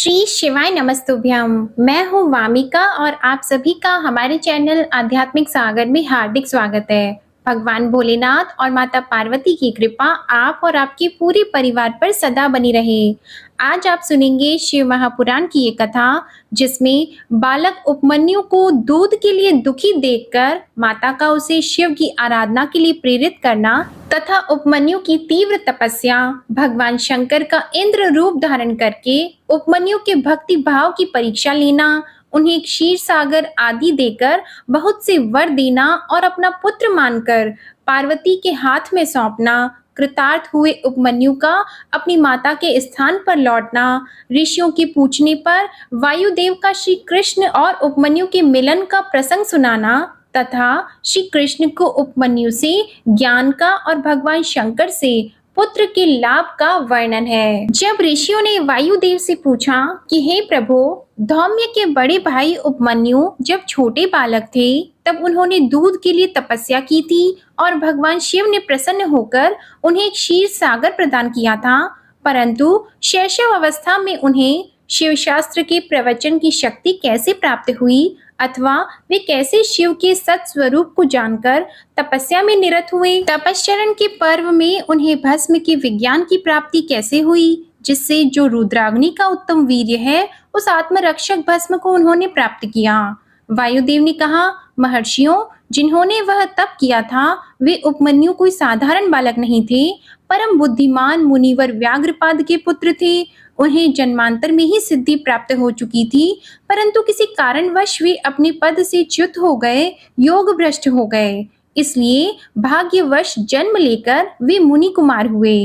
श्री शिवाय नमस्तुभ्यम। मैं हूँ वामिका और आप सभी का हमारे चैनल आध्यात्मिक सागर में हार्दिक स्वागत है। भगवान भोलेनाथ और माता पार्वती की कृपा आप और आपके पूरे परिवार पर सदा बनी रहे। आज आप सुनेंगे शिव महापुराण की ये कथा, जिसमें बालक उपमन्यु को दूध के लिए दुखी देखकर माता का उसे शिव की आराधना के लिए प्रेरित करना तथा उपमन्यु की तीव्र तपस्या, भगवान शंकर का इंद्र रूप धारण करके उपमन्यु के भक्ति भाव की परीक्षा लेना, उन्हें क्षीर सागर आदि देकर बहुत से वर देना और अपना पुत्र मानकर पार्वती के हाथ में सौंपना, कृतार्थ हुए उपमन्यु का अपनी माता के स्थान पर लौटना, ऋषियों के पूछने पर वायुदेव का श्री कृष्ण और उपमन्यु के मिलन का प्रसंग सुनाना तथा श्री कृष्ण को उपमन्यु से ज्ञान का और भगवान शंकर से पुत्र के लाभ का वर्णन है। जब ऋषियों ने वायुदेव से पूछा कि हे प्रभु, धौम्य के बड़े भाई उपमन्यु जब छोटे बालक थे तब उन्होंने दूध के लिए तपस्या की थी और भगवान शिव ने प्रसन्न होकर उन्हें क्षीर सागर प्रदान किया था, परंतु शैशव अवस्था में उन्हें शिव शास्त्र के प्रवचन की शक्ति कैसे प्राप्त हुई अथवा वे कैसे शिव के सत स्वरूप को जानकर तपस्या में निरत हुए। तपश्चरण के पर्व में उन्हें भस्म के विज्ञान की प्राप्ति कैसे हुई, जिससे जो रुद्राग्नि का उत्तम वीर्य है उस आत्मरक्षक भस्म को उन्होंने प्राप्त किया। वायुदेव ने कहा, महर्षियों, जिन्होंने वह तप किया था वे उपमन्यु कोई साधारण बालक नहीं थे, परम बुद्धिमान मुनिवर व्याघ्रपाद के पुत्र थे। उन्हें जन्मांतर में ही सिद्धि प्राप्त हो चुकी थी, परंतु किसी कारणवश वे अपने पद से च्युत हो गए, योग भ्रष्ट हो गए, इसलिए भाग्यवश जन्म लेकर वे मुनि कुमार हुए।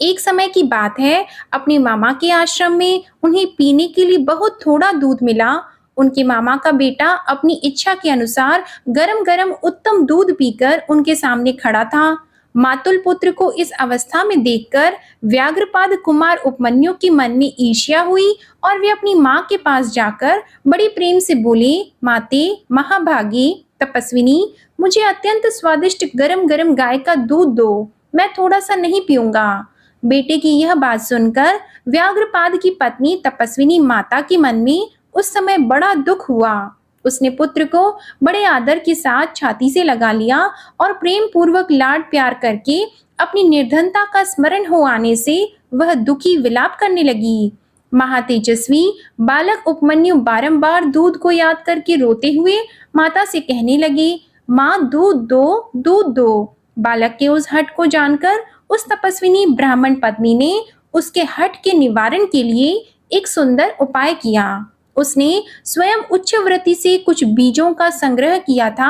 एक समय की बात है, अपने मामा के आश्रम में उन्हें पीने के लिए बहुत थोड़ा दूध मिला। उनके मामा का बेटा अपनी इच्छा के अनुसार गरम गरम उत्तम दूध पीकर उनके सामने खड़ा था। मातुल पुत्र को इस अवस्था में देखकर व्याघ्रपाद कुमार उपमन्यु के मन में ईर्ष्या हुई और वे अपनी माँ के पास जाकर बड़े प्रेम से बोले, माते महाभागे तपस्विनी, मुझे अत्यंत स्वादिष्ट गरम गरम गाय का दूध दो, मैं थोड़ा सा नहीं पीऊंगा। बेटे की यह बात सुनकर व्याघ्रपाद की पत्नी तपस्विनी माता के मन में उस समय बड़ा दुख हुआ। उसने पुत्र को बड़े आदर के साथ छाती से लगा लिया और प्रेम पूर्वक लाड प्यार करके अपनी निर्धनता का स्मरण हो आने से वह दुखी विलाप करने लगी। महातेजस्वी बालक उपमन्यु बारंबार दूध को याद करके रोते हुए माता से कहने लगे, माँ दूध दो, दूध दो। बालक के उस हठ को जानकर उस तपस्विनी ब्राह्मण पत्नी ने उसके हठ के निवारण के लिए एक सुंदर उपाय किया। उसने स्वयं उच्चव्रती से कुछ बीजों का संग्रह किया था।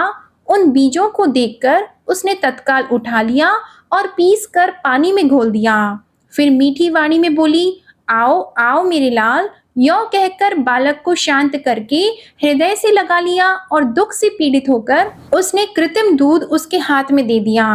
उन बीजों को देखकर उसने तत्काल उठा लिया और पीस कर पानी में घोल दिया। फिर मीठी वाणी में बोली, आओ आओ मेरे लाल। यों कहकर बालक को शांत करके हृदय से लगा लिया और दुख से पीड़ित होकर उसने कृत्रिम दूध उसके हाथ में दे दिया।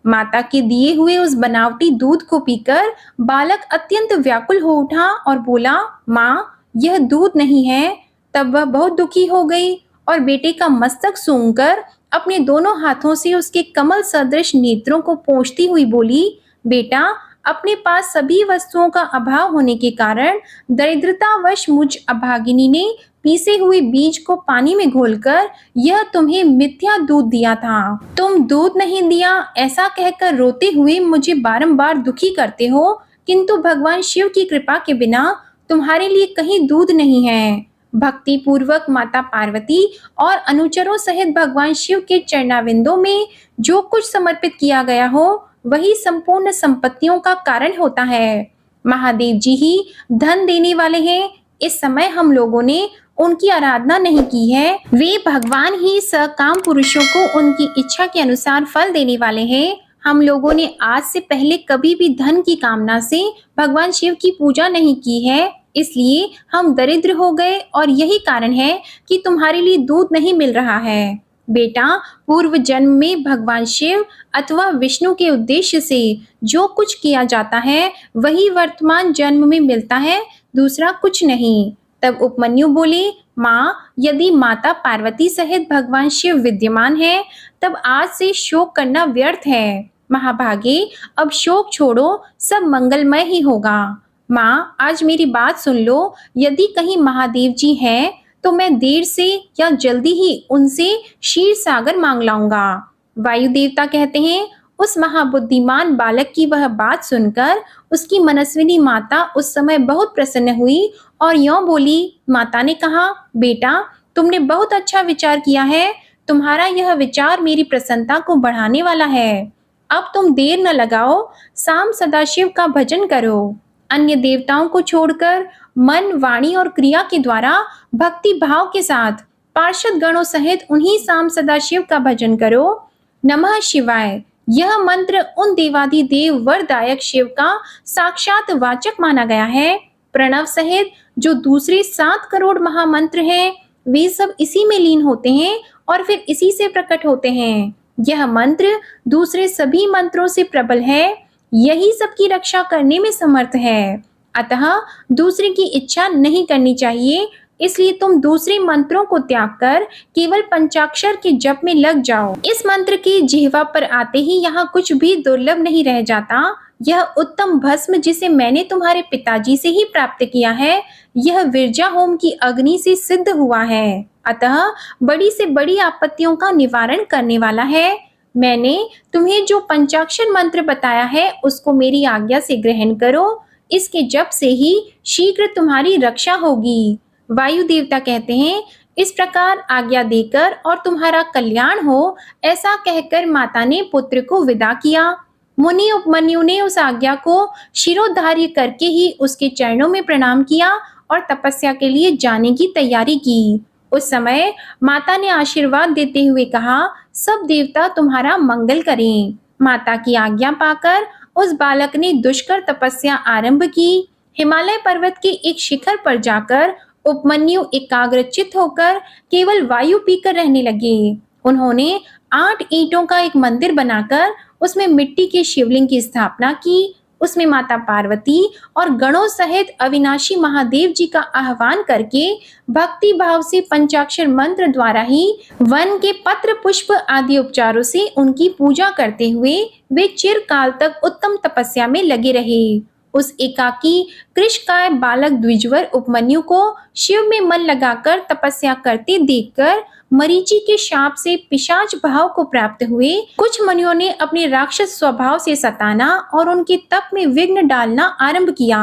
माता के दिए हुए उस बनावटी दूध को पीकर बालक अत्यंत व्याकुल हो उठा और बोला, माँ, यह दूध नहीं है। तब वह बहुत दुखी हो गई और बेटे का मस्तक सूंघकर अपने दोनों हाथों से उसके कमल सदृश नेत्रों को पोंछती हुई बोली, बेटा, अपने पास सभी वस्तुओं का अभाव होने के कारण दरिद्रतावश मुझ अभागिनी ने पीसे हुए बीज को पानी में घोलकर यह तुम्हें मिथ्या दूध दिया था। तुम दूध नहीं दिया ऐसा कहकर रोते हुए मुझे बारंबार दुखी करते हो, किंतु भगवान शिव की कृपा के बिना तुम्हारे लिए कहीं दूध नहीं है। भक्ति पूर्वक माता पार्वती और अनुचरों सहित भगवान शिव के चरणाविंदों में जो कुछ समर्पित किया गया हो वही संपूर्ण संपत्तियों का कारण होता है। महादेव जी ही धन देने वाले हैं। इस समय हम लोगों ने उनकी आराधना नहीं की है। वे भगवान ही सकाम पुरुषों को उनकी इच्छा के अनुसार फल देने वाले हैं। हम लोगों ने आज से पहले कभी भी धन की कामना से भगवान शिव की पूजा नहीं की है, इसलिए हम दरिद्र हो गए और यही कारण है कि तुम्हारे लिए दूध नहीं मिल रहा है। बेटा, पूर्व जन्म में भगवान शिव अथवा विष्णु के उद्देश्य से जो कुछ किया जाता है वही वर्तमान जन्म में मिलता है, दूसरा कुछ नहीं। तब उपमन्यु बोले, माँ, यदि माता पार्वती सहित भगवान शिव विद्यमान है तब आज से शोक करना व्यर्थ है। महाभागे, अब शोक छोड़ो, सब मंगलमय ही होगा। माँ, आज मेरी बात सुन लो। यदि कहीं महादेव जी हैं, तो मैं देर से या जल्दी ही उनसे क्षीर सागर मांग लाऊंगा। वायु देवता कहते हैं, उस महाबुद्धिमान बालक की वह बात सुनकर उसकी मनस्विनी माता उस समय बहुत प्रसन्न हुई और यों बोली। माता ने कहा, बेटा, तुमने बहुत अच्छा विचार किया है। तुम्हारा यह विचार मेरी प्रसन्नता को बढ़ाने वाला है। अब तुम देर न लगाओ, शाम सदाशिव का भजन करो। अन्य देवताओं को छोड़कर मन, वाणी और क्रिया के द्वारा भक्ति भाव के साथ पार्षद गणों सहित उन्हीं शाम सदाशिव का भजन करो। नमः शिवाय। यह मंत्र उन देवाधिदेव वरदायक शिव का साक्षात वाचक माना गया है। प्रणव सहित जो दूसरे 7 करोड़ महामंत्र हैं, वे सब इसी में लीन होते हैं और फिर इसी से प्रकट होते हैं। यह मंत्र दूसरे सभी मंत्रों से प्रबल है। यही सबकी रक्षा करने में समर्थ है। अतः दूसरे की इच्छा नहीं करनी चाहिए। इसलिए तुम दूसरे मंत्रों को त्याग कर केवल पंचाक्षर के जप में लग जाओ। इस मंत्र की जिह्वा पर आते ही यहाँ कुछ भी दुर्लभ नहीं रह जाता। यह उत्तम भस्म जिसे मैंने तुम्हारे पिताजी से ही प्राप्त किया है, यह विरजा होम की अग्नि से सिद्ध हुआ है। अतः बड़ी से बड़ी आपत्तियों का निवारण करने वाला है। मैंने तुम्हें जो पंचाक्षर मंत्र बताया है, उसको मेरी आज्ञा से ग्रहण करो। इसके जप से ही शीघ्र तुम्हारी रक्षा होगी। वायु देवता कहते हैं, इस प्रकार आज्ञा देकर और तुम्हारा कल्याण हो, ऐसा कहकर माता ने पुत्र को विदा किया। मुनि उपमन्यु ने उस आज्ञा को शिरोधार्य करके ही उसके चरणों में प्रणाम किया और तपस्या के लिए जाने की तैयारी की। उस समय माता ने आशीर्वाद देते हुए कहा, सब देवता तुम्हारा मंगल करें। माता की आज्ञा पाकर उस बालक ने दुष्कर तपस्या आरंभ की। हिमालय पर्वत के एक शिखर पर जाकर उपमन्यु एकाग्रचित्त होकर केवल वायु पीकर रहने लगे। उन्होंने 8 ईंटों का एक मंदिर बनाकर उसमें मिट्टी के शिवलिंग की स्थापना की। उसमें माता पार्वती और गणों सहित अविनाशी महादेव जी का आह्वान करके भक्ति भाव से पंचाक्षर मंत्र द्वारा ही वन के पत्र पुष्प आदि उपचारों से उनकी पूजा करते हुए वे चिरकाल तक उत्तम तपस्या में लगे रहे। उस एकाकी कृशकाय बालक द्विजवर उपमन्यु को शिव में मन लगाकर तपस्या करते देखकर मरीचि के शाप से पिशाच भाव को प्राप्त हुए। कुछ मुनियों ने अपने राक्षस स्वभाव से सताना और उनके तप में विघ्न डालना आरंभ किया।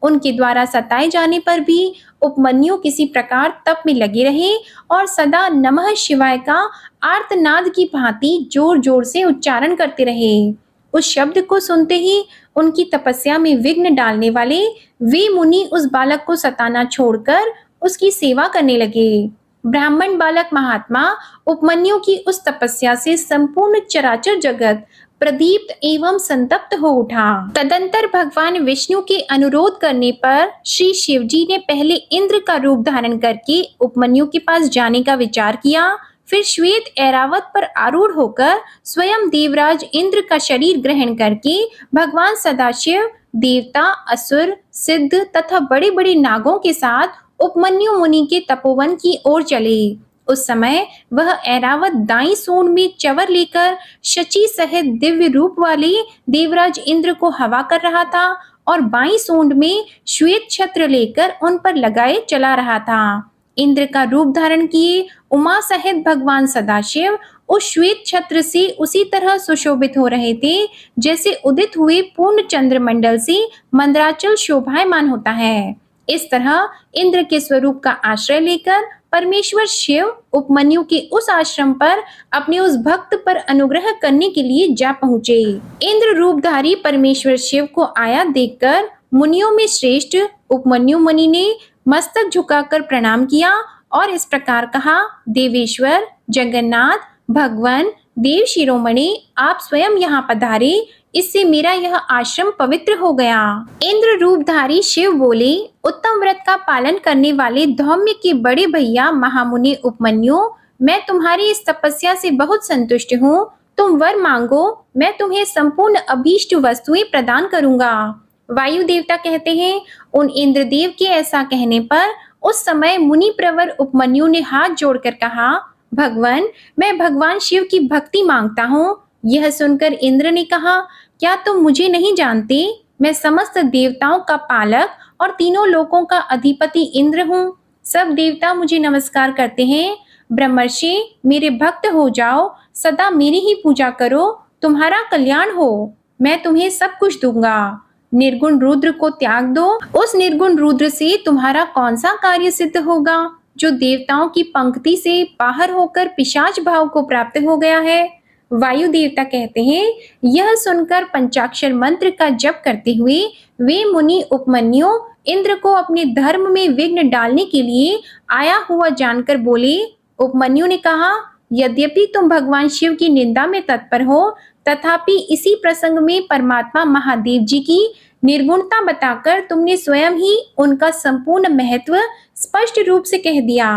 उनके द्वारा सताए जाने पर भी उपमन्यु किसी प्रकार तप में लगे रहे और सदा नमः शिवाय का आर्तनाद की भांति जोर जोर से उच्चारण करते रहे। उस शब्द को सुनते ही उनकी तपस्या में विघ्न डालने वाले वे मुनि उस बालक को सताना छोड़कर उसकी सेवा करने लगे। ब्राह्मण बालक महात्मा उपमन्यु की उस तपस्या से संपूर्ण चराचर जगत प्रदीप्त एवं संतप्त हो उठा। तदंतर भगवान विष्णु के अनुरोध करने पर श्री शिवजी ने पहले इंद्र का रूप धारण करके उपमन्यु के पास जाने का विचार किया। फिर श्वेत ऐरावत पर आरूढ़ होकर स्वयं देवराज इंद्र का शरीर ग्रहण करके भगवान सदाशिव देवता, असुर, सिद्ध तथा बड़े बड़े नागों के साथ उपमन्यु मुनि के तपोवन की ओर चले। उस समय वह ऐरावत दाई सूंड में चवर लेकर शची सहित दिव्य रूप वाले देवराज इंद्र को हवा कर रहा था और बाई सूंड में श्वेत छत्र लेकर उन पर लगाए चला रहा था। इंद्र का रूप धारण किए उमा सहित भगवान सदाशिव उस श्वेत छत्र से उसी तरह सुशोभित हो रहे थे जैसे उदित हुए पूर्ण चंद्रमंडल से मंदराचल शोभायमान होता है। इस तरह इंद्र के स्वरूप का आश्रय लेकर परमेश्वर शिव उपमन्यु के उस आश्रम पर अपने उस भक्त पर अनुग्रह करने के लिए जा पहुँचे। इंद्र रूपधारी परमेश्वर शिव को आया देखकर मुनियों में श्रेष्ठ उपमन्यु मुनि ने मस्तक झुकाकर प्रणाम किया और इस प्रकार कहा, देवेश्वर, जगन्नाथ, भगवान, देव शिरोमणि, आप स्वयं यहाँ पधारे, इससे मेरा यह आश्रम पवित्र हो गया। इंद्र रूपधारी शिव बोले, उत्तम व्रत का पालन करने वाले धौम्य के बड़े भैया महामुनि उपमन्यु, मैं तुम्हारी इस तपस्या से बहुत संतुष्ट हूँ। तुम वर मांगो, मैं तुम्हें संपूर्ण अभीष्ट वस्तुएं प्रदान करूंगा। वायु देवता कहते हैं, उन इंद्रदेव के ऐसा कहने पर उस समय मुनि प्रवर उपमन्यु ने हाथ जोड़कर कहा, भगवान, मैं भगवान शिव की भक्ति मांगता हूँ। यह सुनकर इंद्र ने कहा, क्या तुम मुझे नहीं जानते? मैं समस्त देवताओं का पालक और तीनों लोकों का अधिपति इंद्र हूँ। सब देवता मुझे नमस्कार करते हैं। ब्रह्मर्षि, मेरे भक्त हो जाओ, सदा मेरी ही पूजा करो, तुम्हारा कल्याण हो, मैं तुम्हें सब कुछ दूंगा। निर्गुण रुद्र को त्याग दो, उस निर्गुण रुद्र से तुम्हारा कौन सा कार्य सिद्ध होगा, जो देवताओं की पंक्ति से बाहर होकर पिशाच भाव को प्राप्त हो गया है। वायु देवता कहते हैं, यह सुनकर पंचाक्षर मंत्र का जप करते हुए वे मुनि उपमन्यु इंद्र को अपने धर्म में विघ्न डालने के लिए आया हुआ जानकर बोले। उपमन्यु ने कहा, यद्यपि तुम भगवान शिव की निंदा में तत्पर हो, तथापि इसी प्रसंग में परमात्मा महादेव जी की निर्गुणता बताकर तुमने स्वयं ही उनका संपूर्ण महत्व स्पष्ट रूप से कह दिया।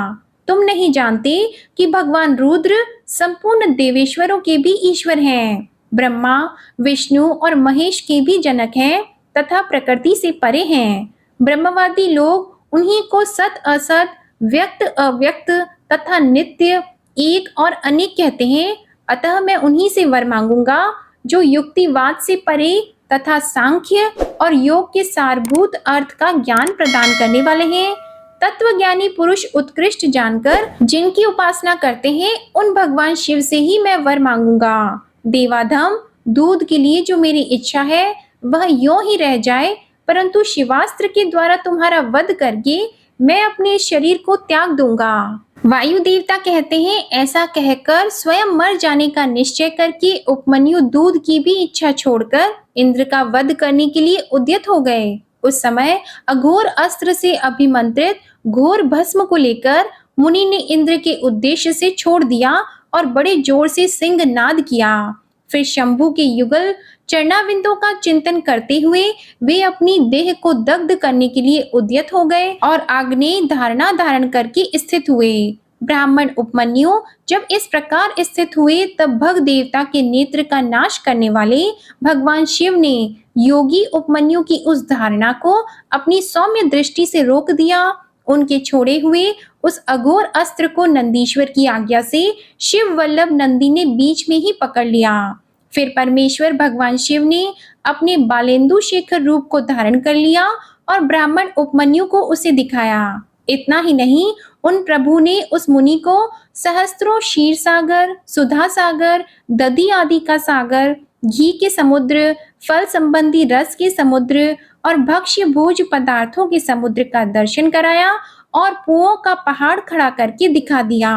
तुम नहीं जानते कि भगवान रुद्र संपूर्ण देवेश्वरों के भी ईश्वर हैं, ब्रह्मा, विष्णु और महेश के भी जनक हैं तथा प्रकृति से परे हैं। ब्रह्मवादी लोग उन्हीं को सत असत, व्यक्त अव्यक्त तथा नित्य, एक और अनेक कहते हैं। अतः मैं उन्हीं से वर मांगूंगा जो युक्तिवाद से परे तथा सांख्य और योग के सारभूत अर्थ का ज्ञान प्रदान करने वाले हैं। तत्वज्ञानी पुरुष उत्कृष्ट जानकर जिनकी उपासना करते हैं, उन भगवान शिव से ही मैं वर मांगूंगा। देवाधम, दूध के लिए जो मेरी इच्छा है वह यों ही रह जाए, परंतु शिवास्त्र के द्वारा तुम्हारा वध करके मैं अपने शरीर को त्याग दूंगा। वायु देवता कहते हैं, ऐसा कहकर स्वयं मर जाने का निश्चय करके उपमन्यु दूध की भी इच्छा छोड़कर इंद्र का वध करने के लिए उद्यत हो गए। उस समय अघोर अस्त्र से अभिमंत्रित घोर भस्म को लेकर मुनि ने इंद्र के उद्देश्य से छोड़ दिया और बड़े जोर से सिंह नाद किया। फिर शंभु के युगल चरणाविंदों का चिंतन करते हुए वे अपनी देह को दग्ध करने के लिए उद्यत हो गए और आग्नेय धारणा धारण करके स्थित हुए। ब्राह्मण उपमन्यु जब इस प्रकार स्थित हुए, तब भग देवता के नेत्र का नाश करने वाले भगवान शिव ने योगी उपमन्यु की उस धारणा को अपनी सौम्य दृष्टि से रोक दिया। उनके छोड़े हुए उस अघोर अस्त्र को नंदीश्वर की आज्ञा से शिव वल्लभ नंदी ने बीच में ही पकड़ लिया। फिर परमेश्वर भगवान शिव ने अपने बालेंदु शेखर रूप को धारण कर लिया और ब्राह्मण उपमन्यु को उसे दिखाया। इतना ही नहीं, उन प्रभु ने उस मुनि को सहस्त्रों क्षीर सागर, सुधा सागर, दधि आदि का सागर, घी के समुद्र, फल संबंधी रस के समुद्र और भक्ष्य भोज पदार्थों के समुद्र का दर्शन कराया और पुओं का पहाड़ खड़ा करके दिखा दिया।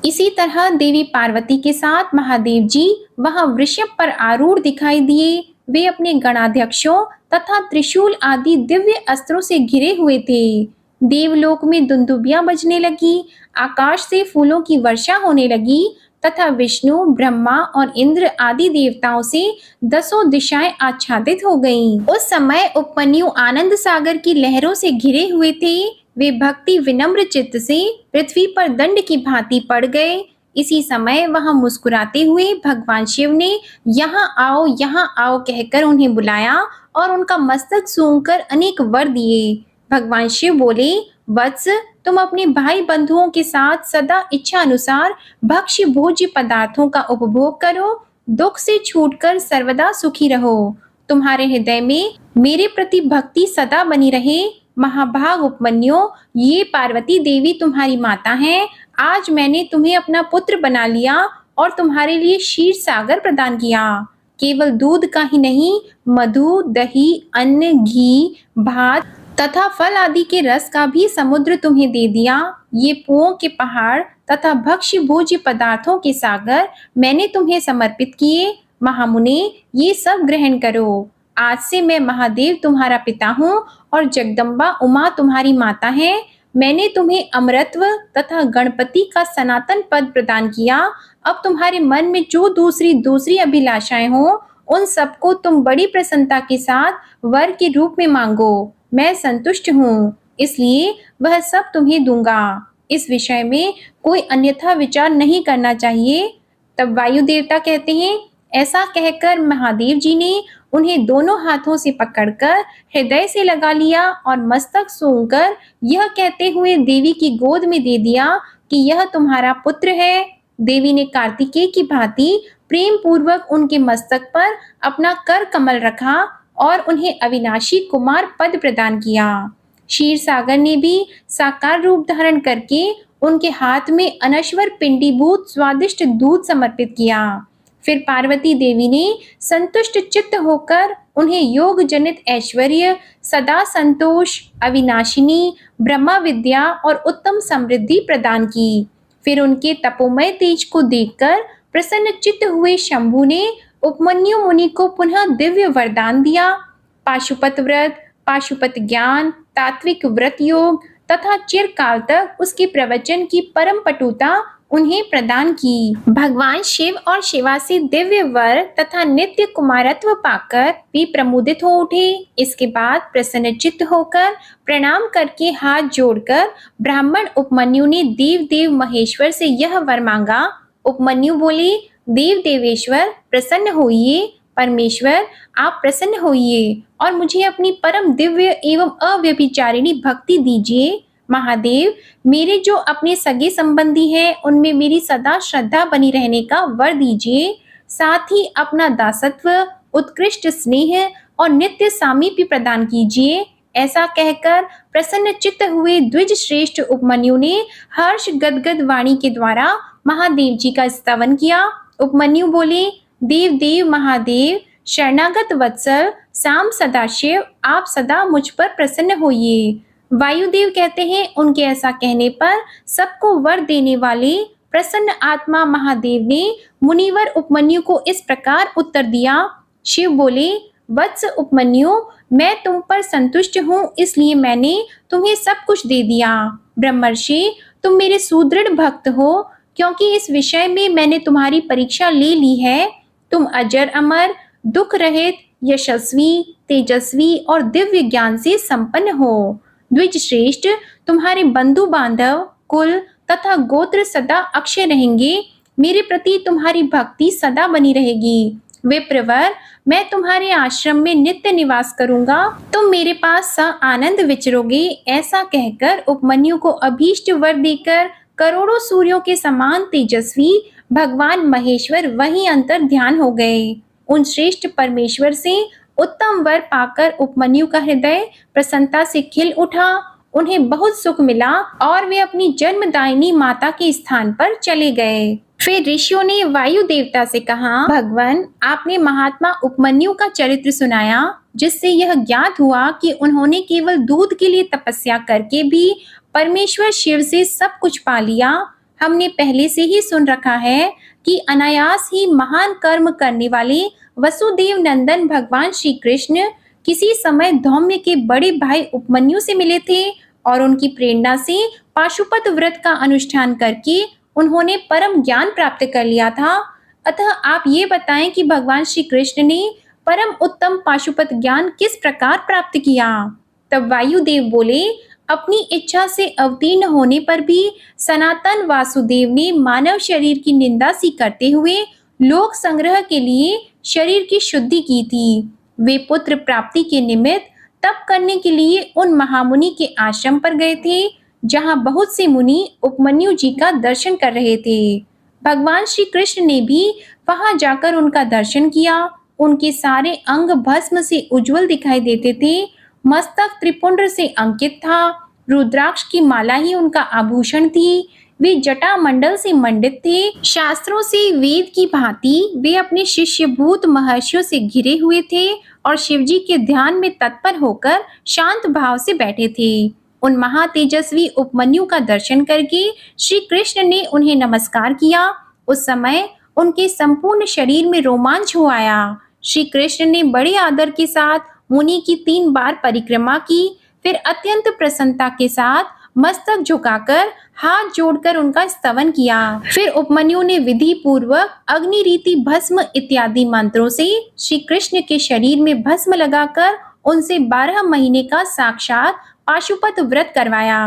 इसी तरह देवी पार्वती के साथ महादेव जी वहां वृषभ पर आरूढ़ दिखाई दिए। वे अपने गणाध्यक्षों तथा त्रिशूल आदि दिव्य अस्त्रों से घिरे हुए थे। देवलोक में दुंदुबियां बजने लगी, आकाश से फूलों की वर्षा होने लगी तथा विष्णु, ब्रह्मा और इंद्र आदि देवताओं से दसों दिशाएं आच्छादित हो गईं। उस समय उपमन्यु आनंद सागर की लहरों से घिरे हुए थे। वे भक्ति विनम्र चित्त से पृथ्वी पर दंड की भांति पड़ गए। इसी समय वहां मुस्कुराते हुए भगवान शिव ने यहाँ आओ कहकर उन्हें बुलाया और उनका मस्तक सूंघकर अनेक वर दिए। भगवान शिव बोले, वत्स, तुम अपने भाई बंधुओं के साथ सदा इच्छा अनुसार भक्ष्य भोज्य पदार्थों का उपभोग करो, दुख से छूटकर सर्वदा सुखी रहो। तुम्हारे हृदय में मेरे प्रति भक्ति सदा बनी रहे। महाभाग उपमन्यु, ये पार्वती देवी तुम्हारी माता हैं। आज मैंने तुम्हें अपना पुत्र बना लिया और तुम्हारे लिए क्षीर सागर प्रदान किया। केवल दूध का ही नहीं, मधु, दही, अन्न, घी, भात तथा फल आदि के रस का भी समुद्र तुम्हें दे दिया। ये पुओं के पहाड़ तथा भक्ष्य भोज्य पदार्थों के सागर मैंने तुम्हें समर्पित किए। महामुने, ये सब ग्रहण करो। आज से मैं महादेव तुम्हारा पिता हूँ और जगदम्बा उमा तुम्हारी माता है। मैंने तुम्हें अमरत्व तथा गणपति का सनातन पद प्रदान किया। अब तुम्हारे मन में जो दूसरी अभिलाषाएं हो, उन सबको तुम बड़ी प्रसन्नता के साथ वर के रूप में मांगो। मैं संतुष्ट हूँ, इसलिए वह सब तुम्हें दूंगा। इस विषय में कोई अन्यथा विचार नहीं करना चाहिए। तब वायु देवता कहते हैं, ऐसा कहकर महादेव जी ने उन्हें दोनों हाथों से पकड़कर हृदय से लगा लिया और मस्तक सूंघकर यह कहते हुए देवी की गोद में दे दिया कि यह तुम्हारा पुत्र है। देवी ने कार्तिकेय की भांति प्रेम पूर्वक उनके मस्तक पर अपना कर कमल रखा और उन्हें अविनाशी कुमार पद प्रदान किया। क्षीर सागर ने भी साकार रूप धारण करके उनके हाथ में अनश्वर पिंडीभूत स्वादिष्ट दूध समर्पित किया। फिर पार्वती देवी ने संतुष्ट चित्त होकर उन्हें योग जनित ऐश्वर्य, सदा संतोष, अविनाशिनी ब्रह्मा विद्या और उत्तम समृद्धि प्रदान की। फिर उनके तपोमय तेज को देखकर प्रसन्न चित्त हुए शंभु ने उपमन्यु मुनि को पुनः दिव्य वरदान दिया। पाशुपत व्रत, पाशुपत ज्ञान, तात्विक व्रत योग तथा चिरकाल तक उसके प्रवचन की परम पटुता उन्हें प्रदान की। भगवान शिव और शिवा से दिव्य वर तथा नित्य कुमारत्व पाकर वे प्रमुदित हो उठे। इसके बाद प्रसन्नचित्त होकर प्रणाम करके हाथ जोड़कर ब्राह्मण उपमन्यु ने देव देव महेश्वर से यह वर मांगा। उपमन्यु बोले, देव देवेश्वर प्रसन्न होइए, परमेश्वर आप प्रसन्न होइए और मुझे अपनी परम दिव्य एवं अव्यभिचारिणी भक्ति दीजिए। महादेव, मेरे जो अपने सगे संबंधी हैं उनमें मेरी सदा श्रद्धा बनी रहने का वर दीजिए। साथ ही अपना दासत्व, उत्कृष्ट स्नेह और नित्य सामीप्य प्रदान कीजिए। ऐसा कहकर प्रसन्न चित्त हुए द्विज श्रेष्ठ उपमन्यु ने हर्ष गदगद वाणी के द्वारा महादेव जी का स्तवन किया। उपमन्यु बोले, देव देव महादेव, शरणागत वत्सल साम सदाशिव, आप सदा मुझ पर प्रसन्न होइए। वायुदेव कहते हैं, उनके ऐसा कहने पर सबको वर देने वाले प्रसन्न आत्मा महादेव ने मुनिवर उपमन्यु को इस प्रकार उत्तर दिया। शिव बोले, वत्स उपमन्यु, मैं तुम पर संतुष्ट हूँ, इसलिए मैंने तुम्हें सब कुछ दे दिया। ब्रह्मर्षि, तुम मेरे सुदृढ़ भक्त हो, क्योंकि इस विषय में मैंने तुम्हारी परीक्षा ले ली है। तुम अजर अमर, दुख रहित, यशस्वी, तेजस्वी और दिव्य ज्ञान से संपन्न हो। द्विज श्रेष्ठ, तुम्हारे बंधु बांधव, कुल तथा गोत्र सदा अक्षय रहेंगे। मेरे प्रति तुम्हारी भक्ति सदा बनी रहेगी। विप्रवर, मैं तुम्हारे आश्रम में नित्य निवास करूंगा, तुम मेरे पास आनंद विचरोगे। ऐसा कहकर उपमन्यु को अभीष्ट वर देकर करोड़ों सूर्यों के समान तेजस्वी भगवान महेश्वर वहीं अंतर ध्यान हो गए। उन श्रेष्ठ परमेश्वर से उत्तम वर पाकर उपमन्यु का हृदय प्रसन्नता से खिल उठा। उन्हें बहुत सुख मिला और वे अपनी जन्मदायिनी माता के स्थान पर चले गए। फिर ऋषियों ने वायु देवता से कहा, भगवान, आपने महात्मा उपमन्यु का चरित्र सुनाया, जिससे यह ज्ञात हुआ कि उन्होंने केवल दूध के लिए तपस्या करके भी परमेश्वर शिव से सब कुछ पा लिया। हमने पहले से ही सुन रखा है कि अनायास ही महान कर्म करने वाले वसुदेव नंदन भगवान श्री कृष्ण किसी समय धौम्य के बड़े भाई उपमन्यु से मिले थे और उनकी प्रेरणा से पाशुपत व्रत का अनुष्ठान करके उन्होंने परम ज्ञान प्राप्त कर लिया था। अतः आप ये बताएं कि भगवान श्री कृष्ण ने परम उत्तम पाशुपत ज्ञान किस प्रकार प्राप्त किया। तब वायुदेव बोले, अपनी इच्छा से अवतीर्ण होने पर भी सनातन वासुदेव ने मानव शरीर की निंदा सी करते हुए लोक संग्रह के लिए शरीर की शुद्धि की थी। वे पुत्र प्राप्ति के निमित्त तप करने के लिए उन महामुनि के आश्रम पर गए थे, जहां बहुत से मुनि उपमन्यु जी का दर्शन कर रहे थे। भगवान श्री कृष्ण ने भी वहां जाकर उनका दर्शन किया। उनके सारे अंग भस्म से उज्जवल दिखाई देते थे। मस्तक त्रिपुंड से अंकित था। रुद्राक्ष की माला ही उनका आभूषण थी। वे जटा मंडल से मंडित थे। शास्त्रों से वेद की भांति वे अपने शिष्यभूत महर्षियों से घिरे हुए थे और शिवजी के ध्यान में तत्पर होकर शांत भाव से बैठे थे। उन महातेजस्वी उपमन्यु का दर्शन करके श्री कृष्ण ने उन्हें नमस्कार किया। उस समय उनके संपूर्ण शरीर में रोमांच हो आया। श्री कृष्ण ने बड़े आदर के साथ मुनि की 3 बार परिक्रमा की। फिर अत्यंत प्रसन्नता के साथ मस्तक झुकाकर हाथ जोड़कर उनका स्तवन किया। फिर उपमन्यु ने विधि पूर्वक अग्नि रीति भस्म इत्यादि मंत्रों से श्री कृष्ण के शरीर में भस्म लगाकर उनसे 12 महीने का साक्षात पाशुपत व्रत करवाया।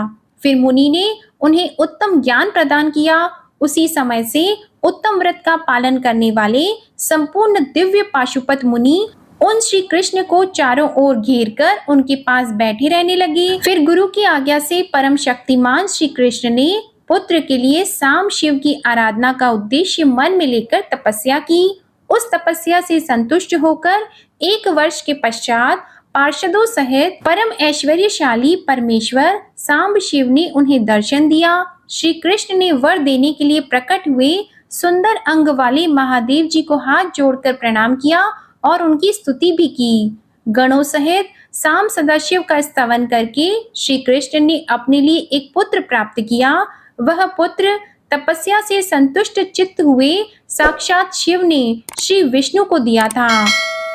फिर मुनि ने उन्हें उत्तम ज्ञान प्रदान किया। उसी समय से उत्तम व्रत का पालन करने वाले संपूर्ण दिव्य पाशुपत मुनि उन श्री कृष्ण को चारों ओर घेर कर उनके पास बैठे रहने लगे। फिर गुरु की आज्ञा से परम शक्तिमान श्री कृष्ण ने पुत्र के लिए साम शिव की आराधना का उद्देश्य मन में लेकर तपस्या की। उस तपस्या से संतुष्ट होकर 1 वर्ष के पश्चात पार्षदों सहित परम ऐश्वर्यशाली परमेश्वर सांब शिव ने उन्हें दर्शन दिया। श्री कृष्ण ने वर देने के लिए प्रकट हुए सुंदर अंग वाले महादेव जी को हाथ जोड़कर प्रणाम किया और उनकी स्तुति भी की। गणों सहित सांब सदाशिव का स्तवन करके श्री कृष्ण ने अपने लिए एक पुत्र प्राप्त किया। वह पुत्र तपस्या से संतुष्ट चित्त हुए साक्षात शिव ने श्री विष्णु को दिया था।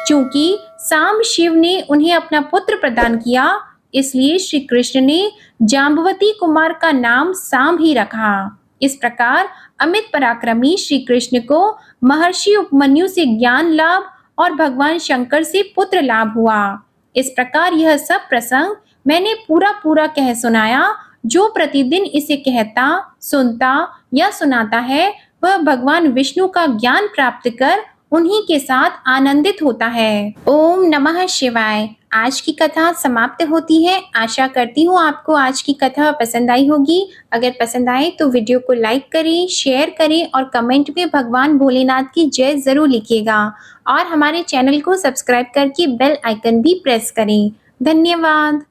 चूंकि सांब शिव ने उन्हें अपना पुत्र प्रदान किया, इसलिए श्री कृष्ण ने जाम्बवती कुमार का नाम सांब ही रखा। इस प्रकार अमित पराक्रमी श्री कृष्ण को महर्षि उपमन्यु से ज्ञान लाभ और भगवान शंकर से पुत्र लाभ हुआ। इस प्रकार यह सब प्रसंग मैंने पूरा कह सुनाया। जो प्रतिदिन इसे कहता, सुनता या सुनाता है, वह भगवान विष्णु का ज्ञान प्राप्त कर उन्हीं के साथ आनंदित होता है। ओम नमः शिवाय। आज की कथा समाप्त होती है। आशा करती हूँ आपको आज की कथा पसंद आई होगी। अगर पसंद आए तो वीडियो को लाइक करें, शेयर करें और कमेंट में भगवान भोलेनाथ की जय जरूर लिखिएगा और हमारे चैनल को सब्सक्राइब करके बेल आइकन भी प्रेस करें। धन्यवाद।